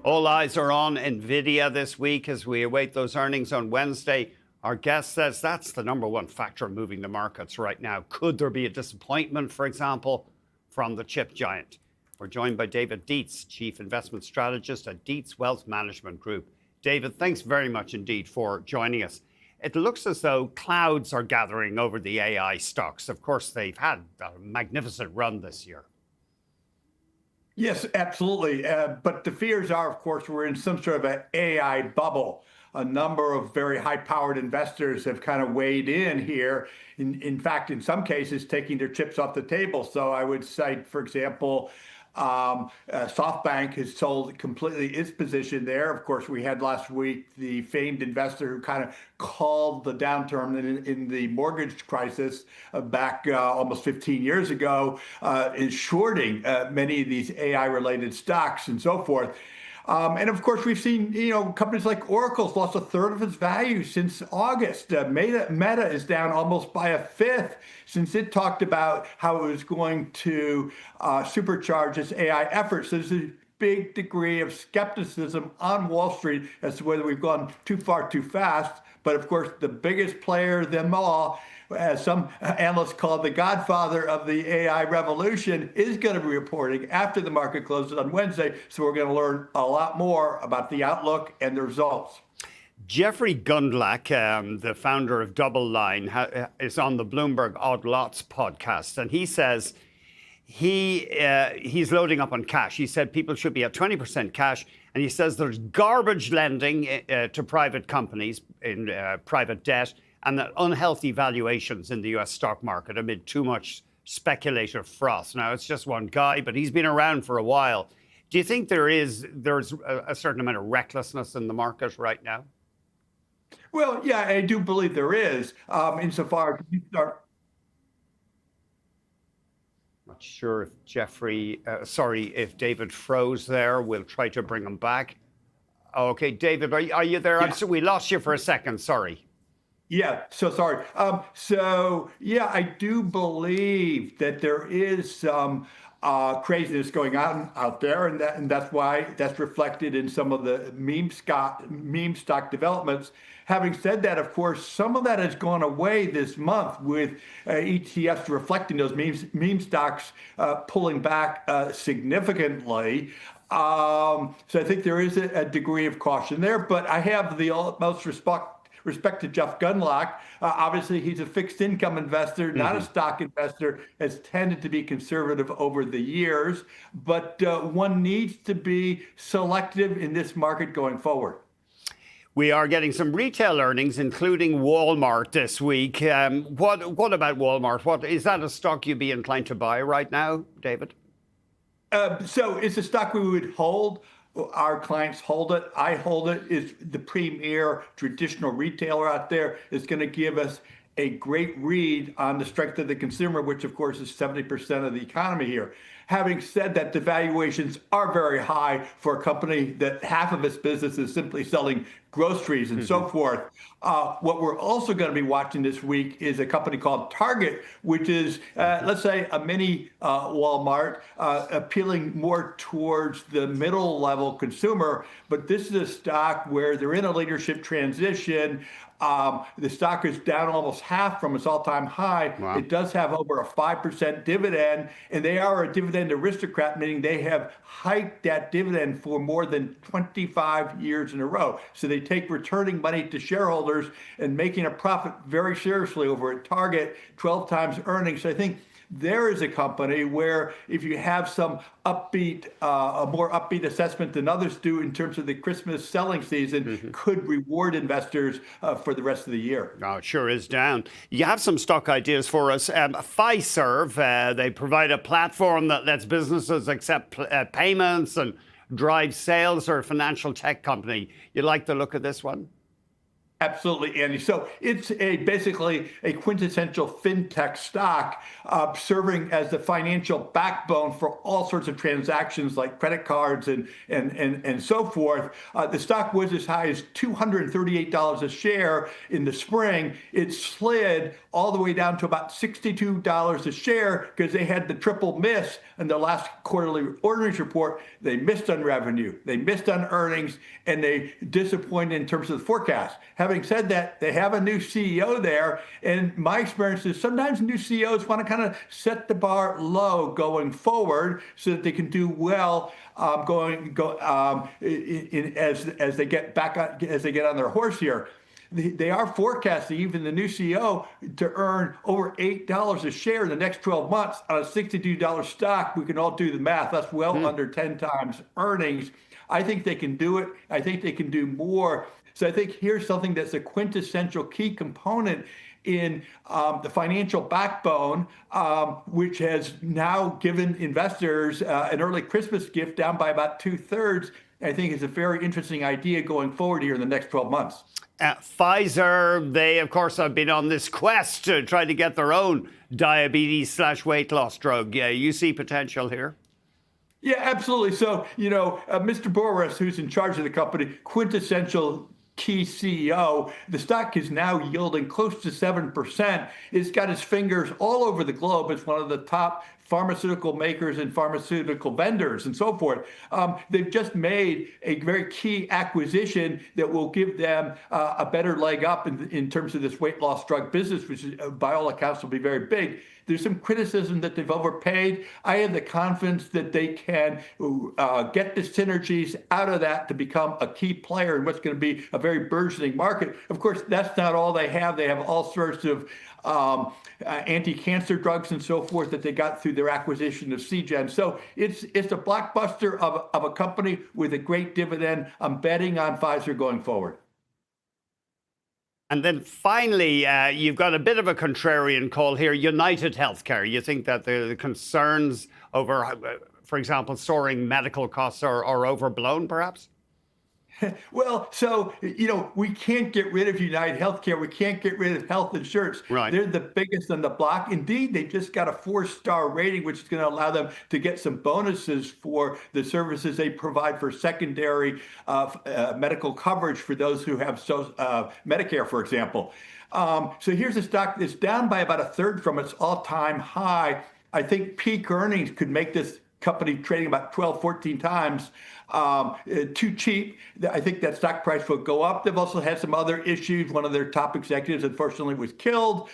All eyes are on NVIDIA this week as we await those earnings on Wednesday. Our guest says that's the number one factor moving the markets right now. Could there be a disappointment, for example, from the chip giant? We're joined by David Dietz, Chief Investment Strategist at Dietze Wealth Management Group. David, thanks very much indeed for joining us. It looks as though clouds are gathering over the AI stocks. Of course, they've had a magnificent run this year. Yes, absolutely. But the fears are, of course, we're in some sort of an AI bubble. A number of very high-powered investors have kind of weighed in here. In fact, in some cases, taking their chips off the table. So I would cite, for example, SoftBank has sold completely its position there. Of course, we had last week the famed investor who kind of called the downturn in the mortgage crisis back almost 15 years ago, is shorting many of these AI-related stocks and so forth. And of course, we've seen, companies like Oracle's lost a third of its value since August. Meta is down almost by a fifth since it talked about how it was going to supercharge its AI efforts. There's a big degree of skepticism on Wall Street as to whether we've gone too far too fast. But of course, the biggest player of them all, as some analysts call the godfather of the AI revolution, is going to be reporting after the market closes on Wednesday. So we're going to learn a lot more about the outlook and the results. Jeffrey Gundlach, the founder of Double Line, is on the Bloomberg Odd Lots podcast, and he says he's loading up on cash. He said people should be at 20% cash, and he says there's garbage lending to private companies in private debt, and that unhealthy valuations in the U.S. stock market amid too much speculative froth. Now, it's just one guy, but he's been around for a while. Do you think there's a certain amount of recklessness in the market right now? Well, yeah, I do believe there is, insofar as you start. Not sure if David froze there. We'll try to bring him back. Okay, David, are you there? Yeah. We lost you for a second, sorry. Yeah, so sorry. I do believe that there is some craziness going on out there, and that's why that's reflected in some of the meme stock developments. Having said that, of course, some of that has gone away this month with ETFs reflecting those meme stocks pulling back significantly. So I think there is a degree of caution there, but I have the utmost respect to Jeff Gundlach. Obviously, he's a fixed income investor, not a stock investor, has tended to be conservative over the years, but one needs to be selective in this market going forward. We are getting some retail earnings, including Walmart this week. What about Walmart? Is that a stock you'd be inclined to buy right now, David? So it's a stock we would hold. Our clients hold it. I hold it. It's the premier traditional retailer out there. It's going to give us a great read on the strength of the consumer, which of course is 70% of the economy here. Having said that, the valuations are very high for a company that half of its business is simply selling groceries and so forth. What we're also going to be watching this week is a company called Target, which is, let's say, a mini Walmart, appealing more towards the middle level consumer. But this is a stock where they're in a leadership transition. The stock is down almost half from its all-time high. Wow. It does have over a 5% dividend, and they are a dividend aristocrat, meaning they have hiked that dividend for more than 25 years in a row. So they take returning money to shareholders and making a profit very seriously over at Target, 12 times earnings. So I think there is a company where if you have some a more upbeat assessment than others do in terms of the Christmas selling season, could reward investors for the rest of the year. Oh, it sure is down. You have some stock ideas for us. Fiserv, they provide a platform that lets businesses accept payments and drive sales, or a financial tech company. You like the look of this one? Absolutely, Andy. So it's basically a quintessential fintech stock, serving as the financial backbone for all sorts of transactions like credit cards and so forth. The stock was as high as $238 a share in the spring. It slid all the way down to about $62 a share because they had the triple miss in the last quarterly earnings report. They missed on revenue, they missed on earnings, and they disappointed in terms of the forecast. Having said that, they have a new CEO there, and my experience is sometimes new CEOs want to kind of set the bar low going forward so that they can do well as they get back on, as they get on their horse here. They are forecasting, even the new CEO, to earn over $8 a share in the next 12 months on a $62 stock. We can all do the math. That's well under 10 times earnings. I think they can do it. I think they can do more. So I think here's something that's a quintessential key component in the financial backbone, which has now given investors an early Christmas gift down by about 2/3. I think it's a very interesting idea going forward here in the next 12 months. Pfizer, they, of course, have been on this quest to try to get their own diabetes/weight loss drug. You see potential here? Yeah, absolutely. So, Mr. Boris, who's in charge of the company, quintessential key CEO, the stock is now yielding close to 7%. It's got its fingers all over the globe. It's one of the top pharmaceutical makers and pharmaceutical vendors and so forth. They've just made a very key acquisition that will give them a better leg up in terms of this weight loss drug business, which is, by all accounts will be very big. There's some criticism that they've overpaid. I have the confidence that they can get the synergies out of that to become a key player in what's going to be a very burgeoning market. Of course, that's not all they have. They have all sorts of anti-cancer drugs and so forth that they got through their acquisition of Seagen. So it's a blockbuster of a company with a great dividend. I'm betting on Pfizer going forward. And then finally, you've got a bit of a contrarian call here, United Healthcare. You think that the concerns over, for example, soaring medical costs are overblown, perhaps? Well, so, we can't get rid of United Healthcare. We can't get rid of health insurance. Right. They're the biggest on the block. Indeed, they just got a 4-star rating, which is going to allow them to get some bonuses for the services they provide for secondary medical coverage for those who have Medicare, for example. So here's a stock that's down by about 1/3 from its all-time high. I think peak earnings could make this company trading about 12, 14 times too cheap. I think that stock price will go up. They've also had some other issues. One of their top executives, unfortunately, was killed.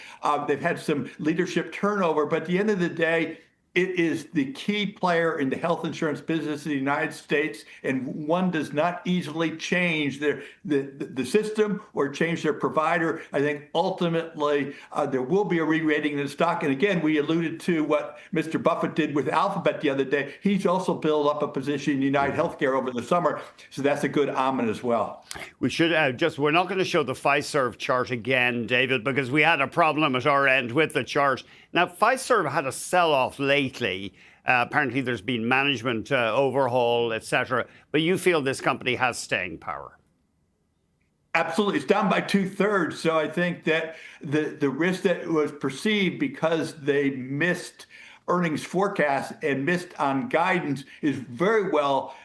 They've had some leadership turnover. But at the end of the day, it is the key player in the health insurance business in the United States, and one does not easily change the system or change their provider. I think ultimately there will be a re-rating in the stock. And again, we alluded to what Mr. Buffett did with Alphabet the other day. He's also built up a position in United Healthcare over the summer, so that's a good omen as well. We should we're not going to show the Fiserv chart again, David, because we had a problem at our end with the chart. Now, Fiserv had a sell-off lately. Apparently, there's been management overhaul, etc. But you feel this company has staying power? Absolutely. It's down by 2/3. So I think that the risk that was perceived because they missed earnings forecast and missed on guidance is very well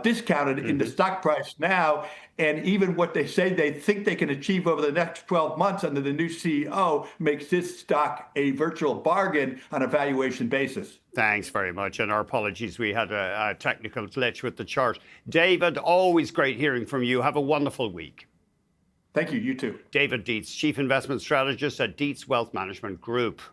discounted in the stock price now. And even what they say they think they can achieve over the next 12 months under the new CEO makes this stock a virtual bargain on a valuation basis. Thanks very much. And our apologies, we had a technical glitch with the chart. David, always great hearing from you. Have a wonderful week. Thank you. You too. David Dietz, Chief Investment Strategist at Dietze Wealth Management Group.